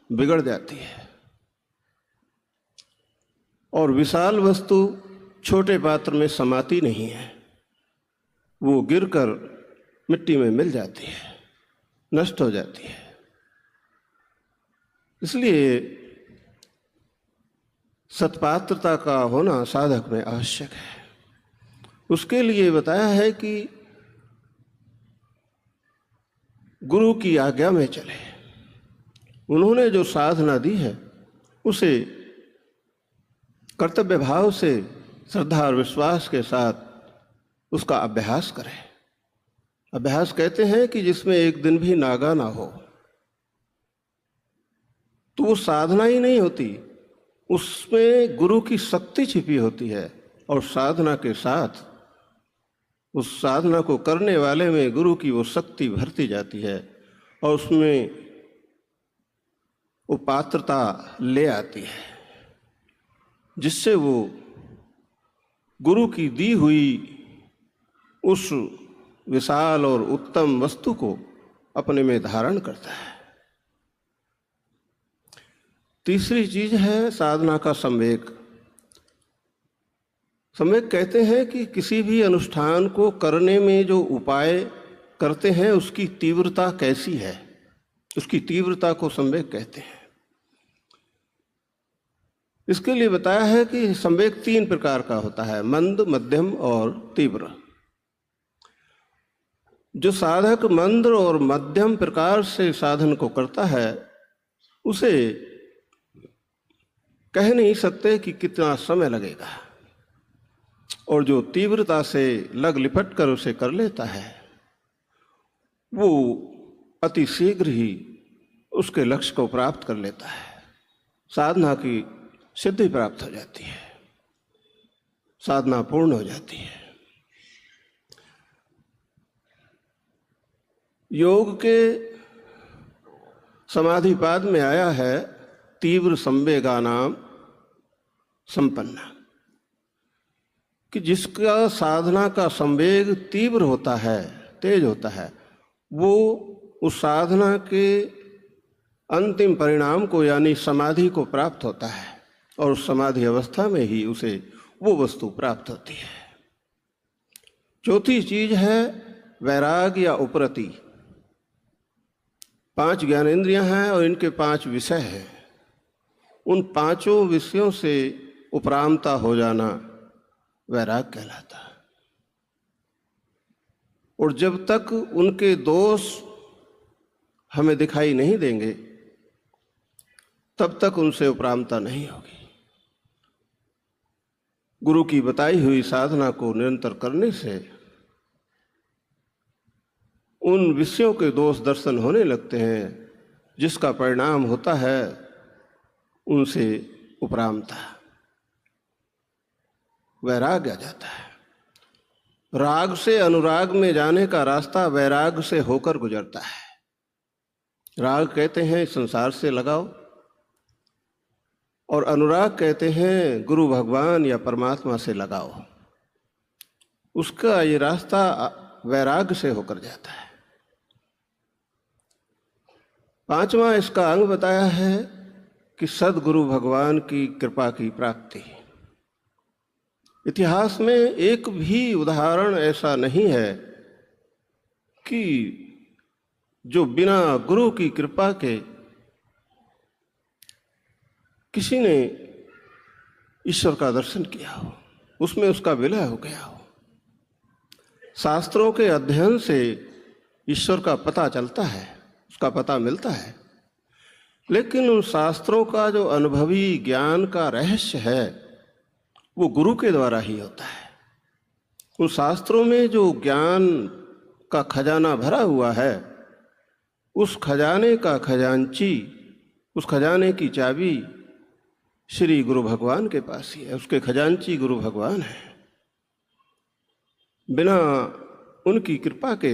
बिगड़ जाती है और विशाल वस्तु छोटे पात्र में समाती नहीं है, वो गिरकर मिट्टी में मिल जाती है, नष्ट हो जाती है। इसलिए सत्पात्रता का होना साधक में आवश्यक है। उसके लिए बताया है कि गुरु की आज्ञा में चले। उन्होंने जो साधना दी है उसे कर्तव्य भाव से, श्रद्धा और विश्वास के साथ उसका अभ्यास करें। अभ्यास कहते हैं कि जिसमें एक दिन भी नागा ना हो, तो वो साधना ही नहीं होती, उसमें गुरु की शक्ति छिपी होती है और साधना के साथ उस साधना को करने वाले में गुरु की वो शक्ति भरती जाती है और उसमें वो पात्रता ले आती है, जिससे वो गुरु की दी हुई उस विशाल और उत्तम वस्तु को अपने में धारण करता है। तीसरी चीज है साधना का संवेग। संवेग कहते हैं कि किसी भी अनुष्ठान को करने में जो उपाय करते हैं उसकी तीव्रता कैसी है, उसकी तीव्रता को संवेग कहते हैं। इसके लिए बताया है कि संवेग 3 प्रकार का होता है, मंद, मध्यम और तीव्र। जो साधक मंद और मध्यम प्रकार से साधन को करता है उसे कह नहीं सकते कि कितना समय लगेगा, और जो तीव्रता से लग लिपट कर उसे कर लेता है वो अति शीघ्र ही उसके लक्ष्य को प्राप्त कर लेता है, साधना की सिद्धि प्राप्त हो जाती है, साधना पूर्ण हो जाती है। योग के समाधिपाद में आया है तीव्र संवेगानाम संपन्ना, कि जिसका साधना का संवेग तीव्र होता है, तेज होता है, वो उस साधना के अंतिम परिणाम को यानी समाधि को प्राप्त होता है और उस समाधि अवस्था में ही उसे वो वस्तु प्राप्त होती है। चौथी चीज है वैराग या उपरति। 5 ज्ञानेंद्रियां हैं और इनके 5 विषय हैं। उन 5 विषयों से उपरामता हो जाना वैराग कहलाता है। और जब तक उनके दोष हमें दिखाई नहीं देंगे तब तक उनसे उपरामता नहीं होगी। गुरु की बताई हुई साधना को निरंतर करने से उन विषयों के दोष दर्शन होने लगते हैं, जिसका परिणाम होता है उनसे उपरामता, वैराग आ जाता है। राग से अनुराग में जाने का रास्ता वैराग से होकर गुजरता है। राग कहते हैं संसार से लगाव, और अनुराग कहते हैं गुरु भगवान या परमात्मा से लगाव। उसका ये रास्ता वैराग से होकर जाता है। 5वां इसका अंग बताया है कि सद्गुरु भगवान की कृपा की प्राप्ति। इतिहास में एक भी उदाहरण ऐसा नहीं है कि जो बिना गुरु की कृपा के किसी ने ईश्वर का दर्शन किया हो, उसमें उसका विलय हो गया हो। शास्त्रों के अध्ययन से ईश्वर का पता चलता है, उसका पता मिलता है, लेकिन उन शास्त्रों का जो अनुभवी ज्ञान का रहस्य है वो गुरु के द्वारा ही होता है। उन शास्त्रों में जो ज्ञान का खजाना भरा हुआ है, उस खजाने का खजांची, उस खजाने की चाबी श्री गुरु भगवान के पास ही है। उसके खजांची गुरु भगवान है। बिना उनकी कृपा के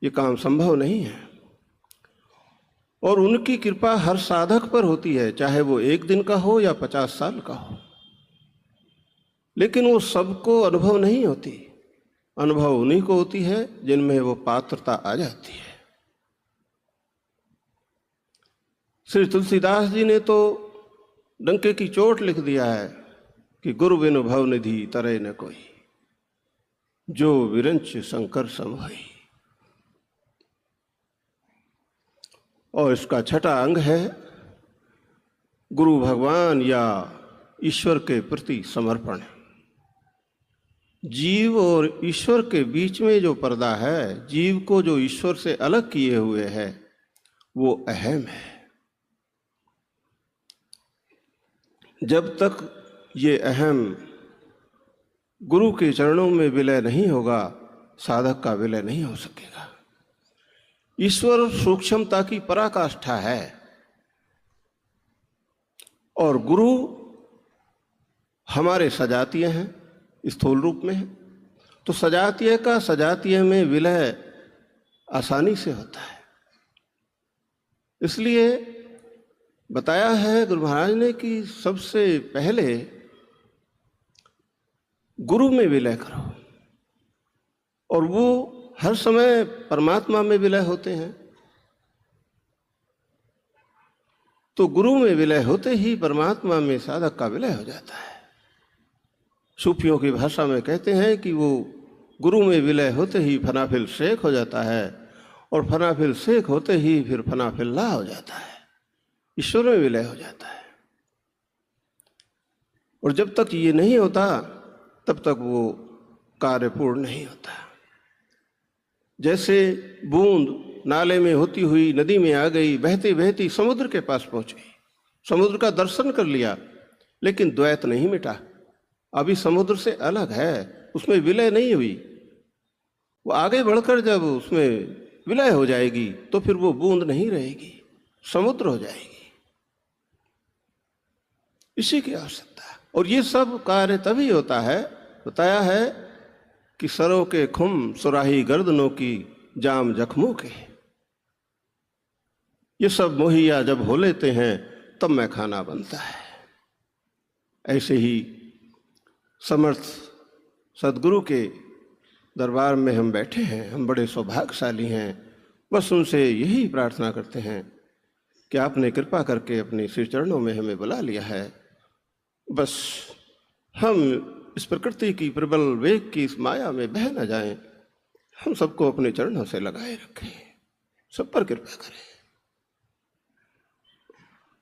ये काम संभव नहीं है। और उनकी कृपा हर साधक पर होती है, चाहे वो 1 दिन का हो या 50 साल का हो, लेकिन वो सबको अनुभव नहीं होती। अनुभव उन्हीं को होती है जिनमें वो पात्रता आ जाती है। श्री तुलसीदास जी ने तो डंके की चोट लिख दिया है कि गुरु बिनु भव निधि तरे न कोई, जो विरंच शंकर सम होई। और इसका छठा अंग है गुरु भगवान या ईश्वर के प्रति समर्पण। जीव और ईश्वर के बीच में जो पर्दा है, जीव को जो ईश्वर से अलग किए हुए है, वो अहम है। जब तक ये अहम गुरु के चरणों में विलय नहीं होगा, साधक का विलय नहीं हो सकेगा। ईश्वर सूक्ष्मता की पराकाष्ठा है और गुरु हमारे सजातीय हैं, स्थूल रूप में है। तो सजातीय का सजातीय में विलय आसानी से होता है। इसलिए बताया है गुरु महाराज ने कि सबसे पहले गुरु में विलय करो, और वो हर समय परमात्मा में विलय होते हैं। तो गुरु में विलय होते ही परमात्मा में साधक का विलय हो जाता है। सूफियों की भाषा में कहते हैं कि वो गुरु में विलय होते ही फनाफिल शेख हो जाता है, और फनाफिल शेख होते ही फिर फनाफिल्ला हो जाता है, ईश्वर में विलय हो जाता है। और जब तक ये नहीं होता तब तक वो कार्य पूर्ण नहीं होता। जैसे बूंद नाले में होती हुई नदी में आ गई, बहती बहती समुद्र के पास पहुंच गई, समुद्र का दर्शन कर लिया, लेकिन द्वैत नहीं मिटा, अभी समुद्र से अलग है, उसमें विलय नहीं हुई। वो आगे बढ़कर जब उसमें विलय हो जाएगी तो फिर वो बूंद नहीं रहेगी, समुद्र हो जाएगी। इसी की आवश्यकता है। और ये सब कार्य तभी होता है, बताया है कि सरों के खुम सुराही गर्दनों की जाम जख्मों के, ये सब मुहैया जब हो लेते हैं तब मैं खाना बनता है। ऐसे ही समर्थ सदगुरु के दरबार में हम बैठे हैं, हम बड़े सौभाग्यशाली हैं। बस उनसे यही प्रार्थना करते हैं कि आपने कृपा करके अपने श्री चरणों में हमें बुला लिया है। बस हम इस प्रकृति की प्रबल वेग की इस माया में बह न जाएं, हम सबको अपने चरणों से लगाए रखें, सब पर कृपा करें।